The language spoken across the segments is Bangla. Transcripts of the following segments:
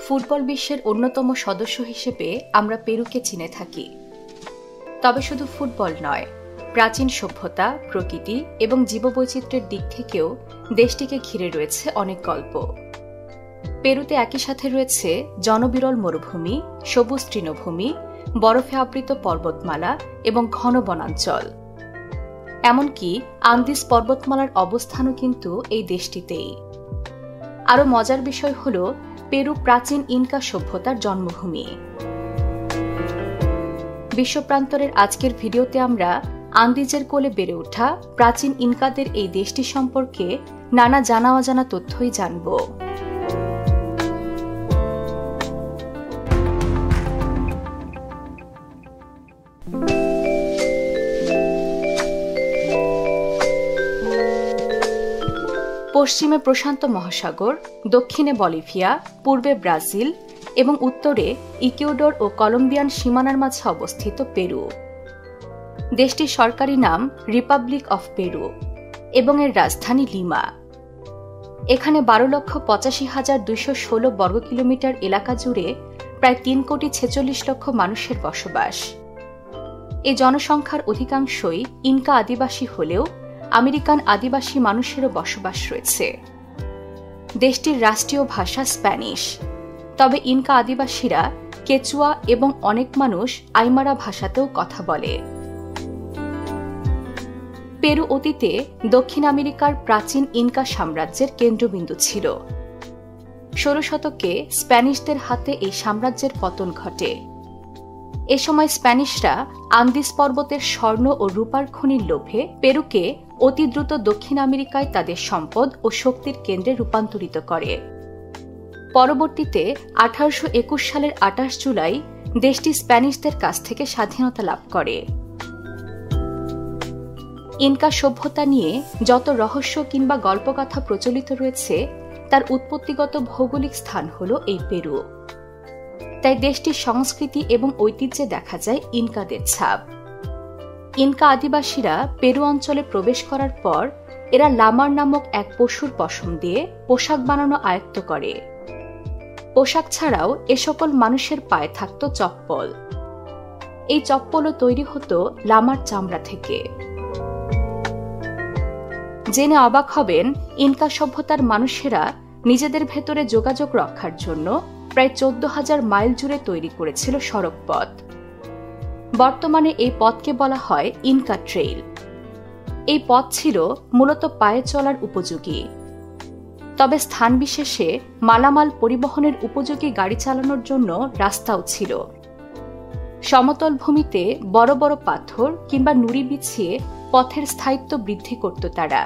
ফুটবল বিশ্বের অন্যতম সদস্য হিসেবে আমরা পেরুকে চিনে থাকি। তবে শুধু ফুটবল নয়, প্রাচীন সভ্যতা, প্রকৃতি এবং জীববৈচিত্র্যের দিক থেকেও দেশটিকে ঘিরে রয়েছে অনেক গল্প। পেরুতে একই সাথে রয়েছে জনবিরল মরুভূমি, সবুজ তৃণভূমি, বরফে আবৃত পর্বতমালা এবং ঘন বনাঞ্চল। এমনকি আন্দিজ পর্বতমালার অবস্থানও কিন্তু এই দেশটিতেই। আরও মজার বিষয় হল, পেরু প্রাচীন ইনকা সভ্যতার জন্মভূমি। বিশ্বপ্রান্তরের আজকের ভিডিওতে আমরা আন্দিজের কোলে বেড়ে ওঠা প্রাচীন ইনকাদের এই দেশটি সম্পর্কে নানা জানা অজানা তথ্যই জানব। পশ্চিমে প্রশান্ত মহাসাগর, দক্ষিণে বলিভিয়া, পূর্বে ব্রাজিল এবং উত্তরে ইকুয়েডর ও কলম্বিয়ান সীমানার মাঝে অবস্থিত পেরু। দেশটির সরকারি নাম রিপাবলিক অফ পেরু এবং এর রাজধানী লিমা। এখানে 12,85,216 বর্গ কিলোমিটার এলাকা জুড়ে প্রায় 3,46,00,000 মানুষের বসবাস। এই জনসংখ্যার অধিকাংশই ইনকা আদিবাসী হলেও আমেরিকান আদিবাসী মানুষেরও বসবাস রয়েছে। দেশটির রাষ্ট্রীয় ভাষা স্প্যানিশ, তবে ইনকা আদিবাসীরা কেচুয়া এবং অনেক মানুষ আইমারা ভাষাতেও কথা বলে। পেরু অতীতে দক্ষিণ আমেরিকার প্রাচীন ইনকা সাম্রাজ্যের কেন্দ্রবিন্দু ছিল। 16 শতকে স্প্যানিশদের হাতে এই সাম্রাজ্যের পতন ঘটে। এ সময় স্প্যানিশরা আন্দিজ পর্বতের স্বর্ণ ও রূপার খনির লোভে পেরুকে অতি দ্রুত দক্ষিণ আমেরিকায় তাদের সম্পদ ও শক্তির কেন্দ্রে রূপান্তরিত করে। পরবর্তীতে 1821 সালের 28 জুলাই দেশটি স্প্যানিশদের কাছ থেকে স্বাধীনতা লাভ করে। ইনকা সভ্যতা নিয়ে যত রহস্য কিংবা গল্পকথা প্রচলিত রয়েছে, তার উৎপত্তিগত ভৌগোলিক স্থান হল এই পেরু। তাই দেশটির সংস্কৃতি এবং ঐতিহ্যে দেখা যায় ইনকাদের ছাপ। ইনকা আদিবাসীরা পেরু অঞ্চলে প্রবেশ করার পর এরা লামার নামক এক পশুর পশম দিয়ে পোশাক বানানো আয়ত্ত করে। পোশাক ছাড়াও এ সকল মানুষের পায়ে থাকত চপ্পল। এই চপ্পলও তৈরি হতো লামার চামড়া থেকে। জেনে অবাক হবেন, ইনকা সভ্যতার মানুষেরা নিজেদের ভেতরে যোগাযোগ রক্ষার জন্য প্রায় 14,000 মাইল জুড়ে তৈরি করেছিল সড়কপথ। বর্তমানে এই পথকে বলা হয় ইনকা ট্রেইল। এই পথ ছিল মূলত পায়ে চলার উপযোগী, তবে স্থান বিশেষে মালামাল পরিবহনের উপযোগী গাড়ি চালানোর জন্য রাস্তাও ছিল। সমতল ভূমিতে বড় বড় পাথর কিংবা নুড়ি বিছিয়ে পথের স্থায়িত্ব বৃদ্ধি করত তারা।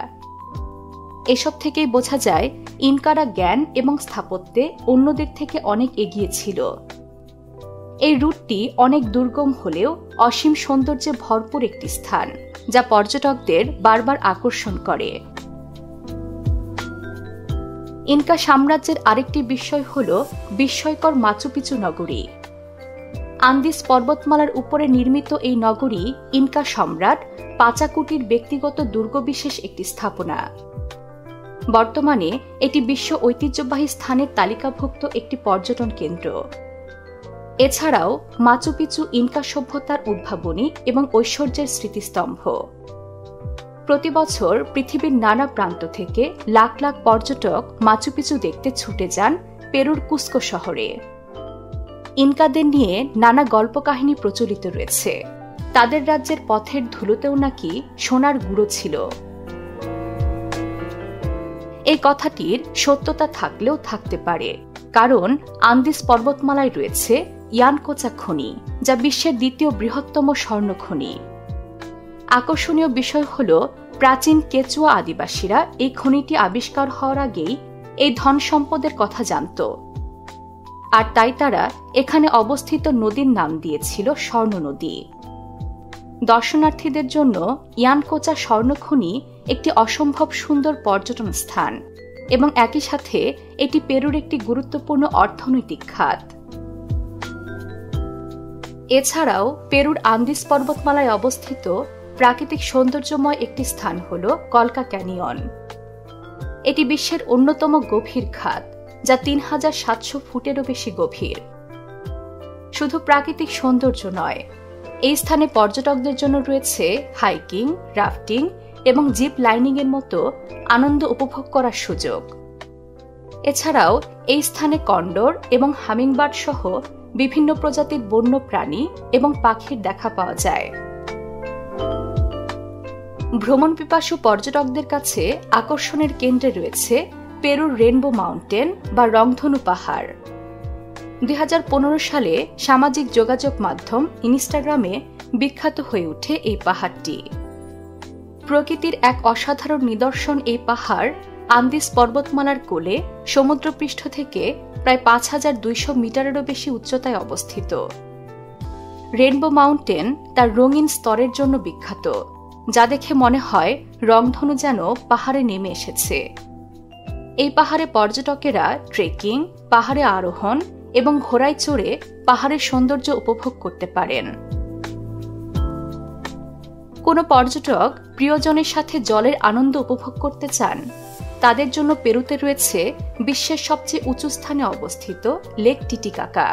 এসব থেকেই বোঝা যায় ইনকারা জ্ঞান এবং স্থাপত্যে অন্যদের থেকে অনেক এগিয়ে ছিল। এই রুটটি অনেক দুর্গম হলেও অসীম সৌন্দর্যে ভরপুর একটি স্থান, যা পর্যটকদের বারবার আকর্ষণ করে। ইনকা সাম্রাজ্যের আরেকটি বিষয় হল বিস্ময়কর মাচু পিচু নগরী। আন্দিজ পর্বতমালার উপরে নির্মিত এই নগরী ইনকা সম্রাট পাচাকুটির ব্যক্তিগত দুর্গবিশেষ একটি স্থাপনা। বর্তমানে এটি বিশ্ব ঐতিহ্যবাহী স্থানের তালিকাভুক্ত একটি পর্যটন কেন্দ্র। এছাড়াও মাচু পিচু ইনকা সভ্যতার উদ্ভাবনী এবং ঐশ্বর্যের স্মৃতিস্তম্ভ। প্রতি বছর পৃথিবীর নানা প্রান্ত থেকে লাখ লাখ পর্যটক মাচু পিচু দেখতে ছুটে যান পেরুর কুস্কো শহরে। ইনকাদের নিয়ে নানা গল্প কাহিনী প্রচলিত রয়েছে। তাদের রাজ্যের পথের ধুলোতেও নাকি সোনার গুঁড়ো ছিল। এই কথাটির সত্যতা থাকলেও থাকতে পারে, কারণ আন্দিজ পর্বতমালায় রয়েছে ইয়ানকোচা খনি, যা বিশ্বের দ্বিতীয় বৃহত্তম স্বর্ণ খনি। আকর্ষণীয় বিষয় হল, প্রাচীন কেচুয়া আদিবাসীরা এই খনিটি আবিষ্কার হওয়ার আগেই এই ধন সম্পদের কথা জানত, আর তাই তারা এখানে অবস্থিত নদীর নাম দিয়েছিল স্বর্ণ নদী। দর্শনার্থীদের জন্য ইয়ানকোচা স্বর্ণখনি একটি অসম্ভব সুন্দর পর্যটন স্থান এবং একই সাথে এটি পেরুর একটি গুরুত্বপূর্ণ অর্থনৈতিক খাত। এছাড়াও পেরুর আন্দিজ পর্বতমালায় অবস্থিত প্রাকৃতিক সৌন্দর্যময় একটি স্থান হল কলকা ক্যানিয়ন। এটি বিশ্বের অন্যতম গভীর খাদ, যা ৩৭০০ ফুটেরও বেশি গভীর। শুধু প্রাকৃতিক সৌন্দর্য নয়, এই স্থানে পর্যটকদের জন্য রয়েছে হাইকিং, রাফটিং এবং জিপ লাইনিং এর মতো আনন্দ উপভোগ করার সুযোগ। এছাড়াও এই স্থানে কন্ডর এবং হামিংবার্ড সহ বিভিন্ন প্রজাতির বন্য প্রাণী এবং পাখির দেখা পাওয়া যায়। ভ্রমণ পিপাসু পর্যটকদের কাছে আকর্ষণের কেন্দ্রে রয়েছে পেরুর রেনবো মাউন্টেন বা রংধনু পাহাড়। ২০১৫ সালে সামাজিক যোগাযোগ মাধ্যম ইনস্টাগ্রামে বিখ্যাত হয়ে ওঠে এই পাহাড়টি। প্রকৃতির এক অসাধারণ নিদর্শন এই পাহাড় আন্দিজ পর্বতমালার কোলে সমুদ্রপৃষ্ঠ থেকে প্রায় ৫,২০০ মিটারেরও বেশি উচ্চতায় অবস্থিত। রেনবো মাউন্টেন তার রঙিন স্তরের জন্য বিখ্যাত, যা দেখে মনে হয় রংধনু যেন পাহাড়ে নেমে এসেছে। এই পাহাড়ে পর্যটকেরা ট্রেকিং, পাহাড়ে আরোহণ এবং ঘোড়ায় চড়ে পাহাড়ের সৌন্দর্য উপভোগ করতে পারেন। কোনো পর্যটক প্রিয়জনের সাথে জলের আনন্দ উপভোগ করতে চান, তাদের জন্য পেরুতে রয়েছে বিশ্বের সবচেয়ে উঁচু স্থানে অবস্থিত লেক টিটিকাকা।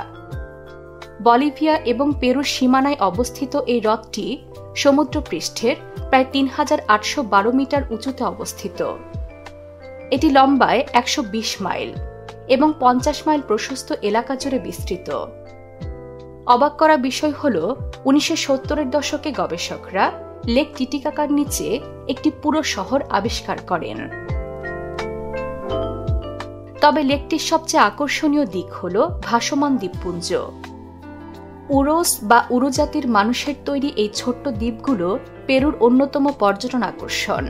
বলিভিয়া এবং পেরুর সীমানায় অবস্থিত এই হ্রদটি সমুদ্রপৃষ্ঠের প্রায় ৩,৮১২ মিটার উঁচুতে অবস্থিত। এটি লম্বায় ১২০ মাইল এবং ৫০ মাইল প্রশস্ত এলাকা জুড়ে বিস্তৃত। অবাক করা বিষয় হল ১৯৭০-এর দশকে গবেষকরা লেক টিটিকাকার নিচে একটি পুরো শহর আবিষ্কার করেন। তবে লেকটির সবচেয়ে আকর্ষণীয় দিক হল ভাসমান দ্বীপপুঞ্জ। উরোস বা উরো জাতির মানুষের তৈরি এই ছোট্ট দ্বীপগুলো পেরুর অন্যতম পর্যটন আকর্ষণ।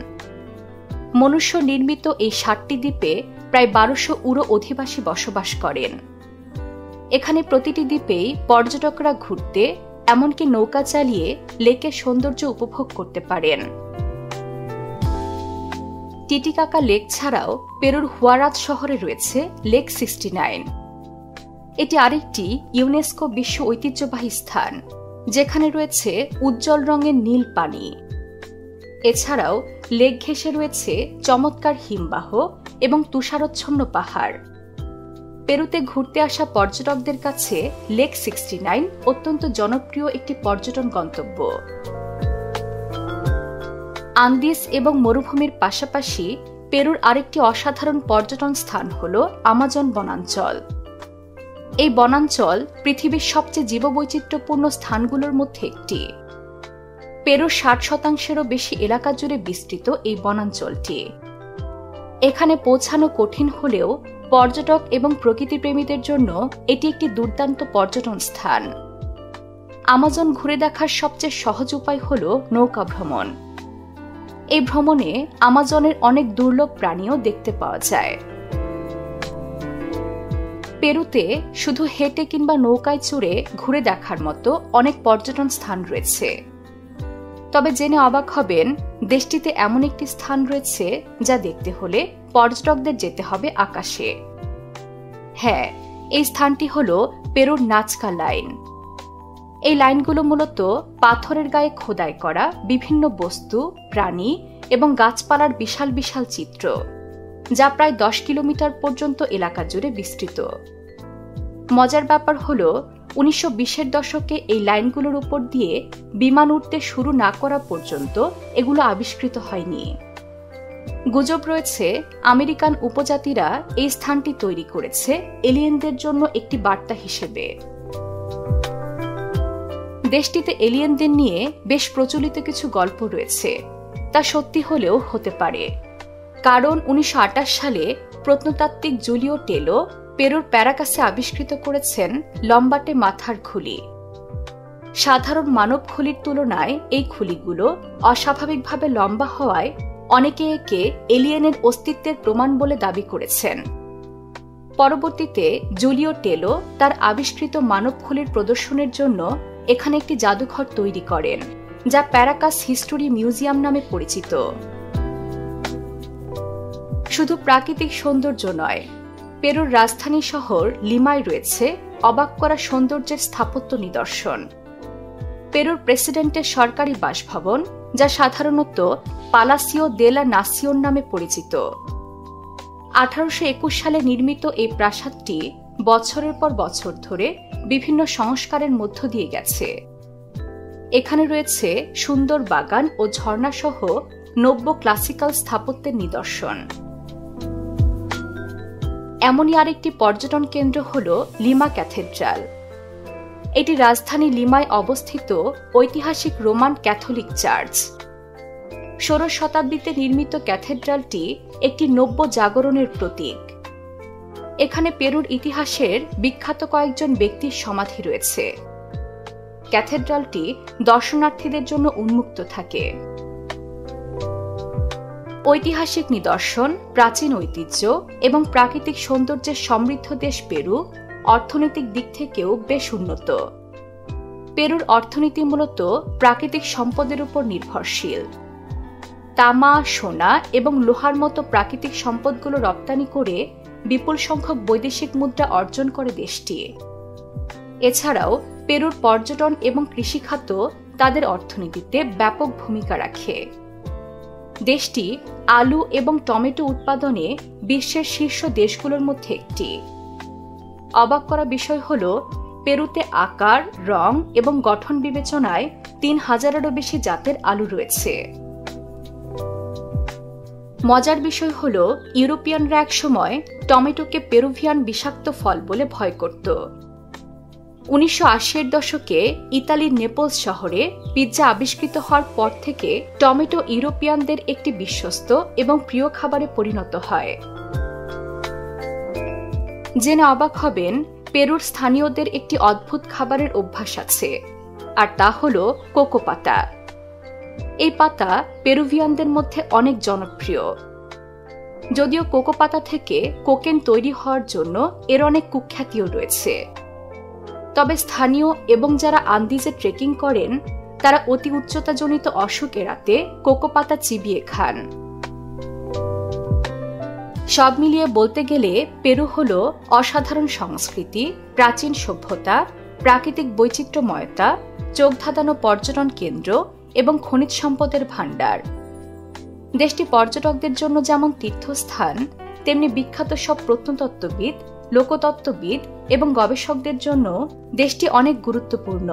মনুষ্য নির্মিত এই ৭টি দ্বীপে প্রায় ১২০০ উরো অধিবাসী বসবাস করেন। এখানে প্রতিটি দ্বীপেই পর্যটকরা ঘুরতে, এমনকি নৌকা চালিয়ে লেকের সৌন্দর্য উপভোগ করতে পারেন। টিটিকাকা লেক ছাড়াও পেরুর হুয়ারাজ শহরে রয়েছে লেক 69। এটি আরেকটি ইউনেস্কো বিশ্ব ঐতিহ্যবাহী স্থান, যেখানে রয়েছে উজ্জ্বল রঙের নীল পানি। এছাড়াও লেক ঘেঁষে রয়েছে চমৎকার হিমবাহ এবং তুষারচ্ছন্ন পাহাড়। পেরুতে ঘুরতে আসা পর্যটকদের কাছে লেক 69 অত্যন্ত জনপ্রিয় একটি পর্যটন গন্তব্য। আন্দিজ এবং মরুভূমির পাশাপাশি পেরুর আরেকটি অসাধারণ পর্যটন স্থান হল আমাজন বনাঞ্চল। এই বনাঞ্চল পৃথিবীর সবচেয়ে জীববৈচিত্র্যপূর্ণ স্থানগুলোর মধ্যে একটি। পেরুর ৬০%-এরও বেশি এলাকা জুড়ে বিস্তৃত এই বনাঞ্চলটি। এখানে পৌঁছানো কঠিন হলেও পর্যটক এবং প্রকৃতিপ্রেমীদের জন্য এটি একটি দুর্দান্ত পর্যটন স্থান। আমাজন ঘুরে দেখার সবচেয়ে সহজ উপায় হল নৌকা ভ্রমণ। এই ভ্রমণে আমাজনের অনেক দুর্লভ প্রাণীও দেখতে পাওয়া যায়। পেরুতে শুধু হেঁটে কিংবা নৌকায় চড়ে ঘুরে দেখার মতো অনেক পর্যটন স্থান রয়েছে। তবে জেনে অবাক হবেন, দেশটিতে এমন একটি স্থান রয়েছে যা দেখতে হলে পর্যটকদের যেতে হবে আকাশে। হ্যাঁ, এই স্থানটি হল পেরুর নাজকা লাইন। এই লাইনগুলো মূলত পাথরের গায়ে খোদাই করা বিভিন্ন বস্তু, প্রাণী এবং গাছপালার বিশাল বিশাল চিত্র, যা প্রায় ১০ কিলোমিটার পর্যন্ত এলাকা জুড়ে বিস্তৃত। মজার ব্যাপার হল ১৯২০-এর দশকে এই লাইনগুলোর উপর দিয়ে বিমান উঠতে শুরু না করা পর্যন্ত এগুলো আবিষ্কৃত হয়নি। গুজব রয়েছে আমেরিকান উপজাতিরা এই স্থানটি তৈরি করেছে এলিয়েনদের জন্য একটি বার্তা হিসেবে। দেশটিতে এলিয়েনদের নিয়ে বেশ প্রচলিত কিছু গল্প রয়েছে, তা সত্যি হলেও হতে পারে। কারণ ১৯২৮ সালে প্রত্নতাত্ত্বিক জুলিও টেলো পেরুর প্যারাকাসে আবিষ্কৃত করেছেন লম্বাটে মাথার খুলি। সাধারণ মানব খুলির তুলনায় এই খুলিগুলো অস্বাভাবিকভাবে লম্বা হওয়ায় অনেকে একে এলিয়েনের অস্তিত্বের প্রমাণ বলে দাবি করেছেন। পরবর্তীতে জুলিও টেলো তার আবিষ্কৃত মানব খুলির প্রদর্শনের জন্য এখানে একটি জাদুঘর তৈরি করেন, যা প্যারাকাস হিস্টোরি মিউজিয়াম নামে পরিচিত। শুধু প্রাকৃতিক সৌন্দর্য নয়, পেরুর রাজধানী শহর লিমায় রয়েছে অবাক করা সৌন্দর্যের স্থাপত্য নিদর্শন। পেরুর প্রেসিডেন্টের সরকারি বাসভবন যা সাধারণত পালাসিও দে লা নাসিওন নামে পরিচিত। 1821 সালে নির্মিত এই প্রাসাদটি বছরের পর বছর ধরে বিভিন্ন সংস্কারের মধ্য দিয়ে গেছে। এখানে রয়েছে সুন্দর বাগান ও ঝর্ণা সহ নব্য ক্লাসিক্যাল স্থাপত্যের নিদর্শন। এমনই আরেকটি পর্যটন কেন্দ্র হল লিমা ক্যাথেড্রাল। এটি রাজধানী লিমায় অবস্থিত ঐতিহাসিক রোমান ক্যাথলিক চার্চ। 16 শতাব্দীতে নির্মিত ক্যাথেড্রালটি একটি নব্য জাগরণের প্রতীক। এখানে পেরুর ইতিহাসের বিখ্যাত কয়েকজন ব্যক্তির সমাধি রয়েছে। ক্যাথেড্রালটি দর্শনার্থীদের জন্য উন্মুক্ত থাকে। ঐতিহাসিক নিদর্শন, প্রাচীন ঐতিহ্য এবং প্রাকৃতিক সৌন্দর্যের সমৃদ্ধ দেশ পেরু অর্থনৈতিক দিক থেকেও বেশ উন্নত। পেরুর অর্থনীতি মূলত প্রাকৃতিক সম্পদের উপর নির্ভরশীল। তামা, সোনা এবং লোহার মতো প্রাকৃতিক সম্পদগুলো রপ্তানি করে বিপুল সংখ্যক বৈদেশিক মুদ্রা অর্জন করে দেশটি। এছাড়াও পেরুর পর্যটন এবং কৃষিখাত তাদের অর্থনীতিতে ব্যাপক ভূমিকা রাখে। দেশটি আলু এবং টমেটো উৎপাদনে বিশ্বের শীর্ষ দেশগুলোর মধ্যে একটি। অবাক করা বিষয় হল, পেরুতে আকার, রং এবং গঠন বিবেচনায় 3000-এরও বেশি জাতের আলু রয়েছে। মজার বিষয় হল, ইউরোপিয়ানরা একসময় টমেটোকে পেরুভিয়ান বিষাক্ত ফল বলে ভয় করত। 1980-এর দশকে ইতালির নেপলস শহরে পিৎজা আবিষ্কৃত হওয়ার পর থেকে টমেটো ইউরোপিয়ানদের একটি বিশ্বস্ত এবং প্রিয় খাবারে পরিণত হয়। জেনে অবাক হবেন, পেরুর স্থানীয়দের একটি অদ্ভুত খাবারের অভ্যাস আছে, আর তা হল কোকো পাতা। এই পাতা পেরুভিয়ানদের মধ্যে অনেক জনপ্রিয়। যদিও কোকো পাতা থেকে কোকেন তৈরি হওয়ার জন্য এর অনেক কুখ্যাতিও রয়েছে। তবে স্থানীয় এবং যারা আন্দিজে ট্রেকিং করেন তারা অতি উচ্চতাজনিত অসুখ এড়াতে কোকো পাতা চিবিয়ে খান। সব মিলিয়ে বলতে গেলে পেরু হল অসাধারণ সংস্কৃতি, প্রাচীন সভ্যতা, প্রাকৃতিক বৈচিত্র্যময়তা, চোখ ধাঁধানো পর্যটন কেন্দ্র এবং খনিজ সম্পদের ভাণ্ডার। দেশটি পর্যটকদের জন্য যেমন তীর্থস্থান, তেমনি বিখ্যাত সব প্রত্নতত্ত্ববিদ, লোকতত্ত্ববিদ এবং গবেষকদের জন্য দেশটি অনেক গুরুত্বপূর্ণ।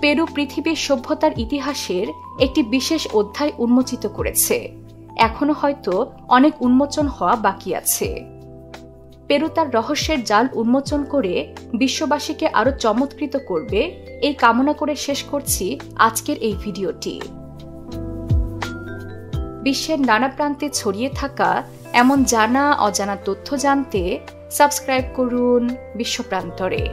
পেরু পৃথিবীর সভ্যতার ইতিহাসের একটি বিশেষ অধ্যায় উন্মোচিত করেছে। এখনো হয়তো অনেক উন্মোচন হওয়া বাকি আছে। পেরু তার রহস্যের জাল উন্মোচন করে বিশ্ববাসীকে আরো চমৎকৃত করবে, এই কামনা করে শেষ করছি আজকের এই ভিডিওটি। বিশ্বের নানা প্রান্তে ছড়িয়ে থাকা এমন জানা অজানা তথ্য জানতে সাবস্ক্রাইব করুন বিশ্বপ্রান্তরে।